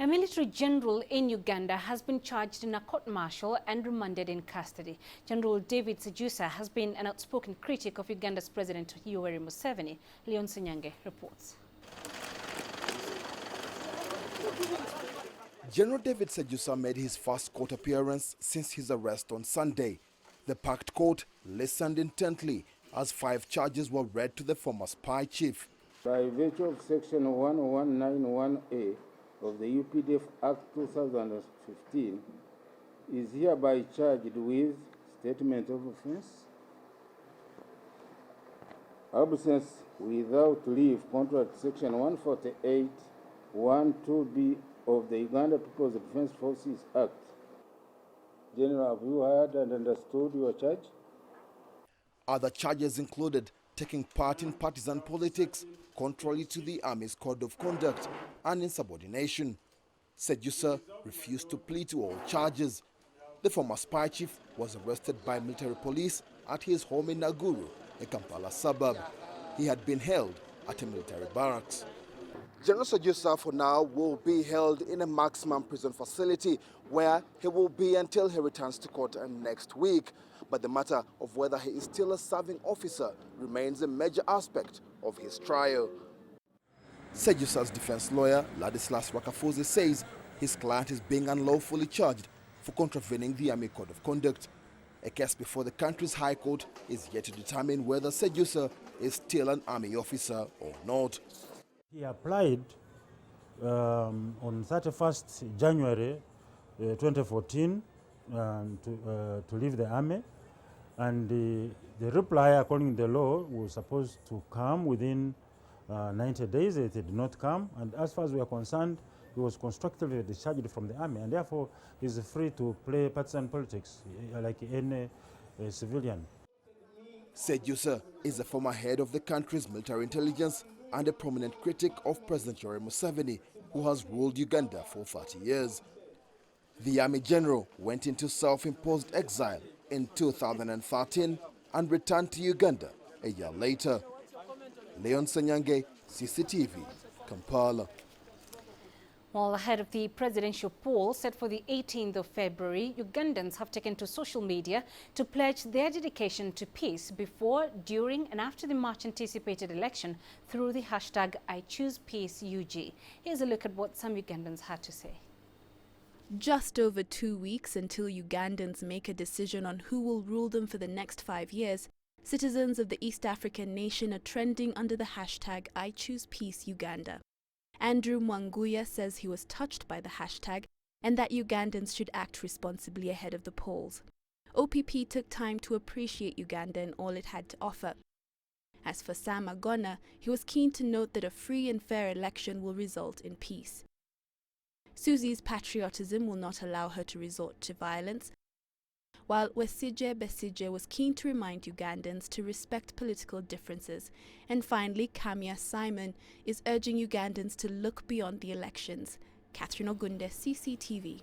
A military general in Uganda has been charged in a court-martial and remanded in custody. General David Sejusa has been an outspoken critic of Uganda's President Yoweri Museveni. Ssenyange reports. General David Sejusa made his first court appearance since his arrest on Sunday. The packed court listened intently as 5 charges were read to the former spy chief. By virtue of Section 1191A of the UPDF Act 2015, is hereby charged with statement of offense, absence without leave contract Section 148, 1(2)(b) of the Uganda People's Defence Forces Act. General, have you heard and understood your charge? Other charges included taking part in partisan politics, contrary to the Army's Code of Conduct, and insubordination. Sejusa refused to plead to all charges. The former spy chief was arrested by military police at his home in Naguru, a Kampala suburb. He had been held at a military barracks. General Sejusa for now will be held in a maximum prison facility where he will be until he returns to court next week. But the matter of whether he is still a serving officer remains a major aspect of his trial. Sejusa's defense lawyer, Ladislas Wakafuzi, says his client is being unlawfully charged for contravening the Army Code of Conduct. A case before the country's High Court is yet to determine whether Sejusa is still an Army officer or not. He applied on 31st January 2014 to leave the army, and the reply, according to the law, was supposed to come within 90 days. It did not come, and as far as we are concerned, he was constructively discharged from the army, and therefore he is free to play partisan politics like any civilian. Sejusa is the former head of the country's military intelligence and a prominent critic of President Yoweri Museveni, who has ruled Uganda for 30 years. The Army General went into self-imposed exile in 2013 and returned to Uganda a year later. Ssenyange, CCTV, Kampala. Well, ahead of the presidential poll set for the 18th of February, Ugandans have taken to social media to pledge their dedication to peace before, during and after the much-anticipated election through the hashtag #IChoosePeaceUG. Here's a look at what some Ugandans had to say. Just over 2 weeks until Ugandans make a decision on who will rule them for the next 5 years, citizens of the East African nation are trending under the hashtag #IChoosePeaceUganda. Andrew Mwanguya says he was touched by the hashtag and that Ugandans should act responsibly ahead of the polls. OPP took time to appreciate Uganda and all it had to offer. As for Sam Agona, he was keen to note that a free and fair election will result in peace. Susie's patriotism will not allow her to resort to violence, while Besigye was keen to remind Ugandans to respect political differences. And finally, Kamia Simon is urging Ugandans to look beyond the elections. Catherine Ogunde, CCTV.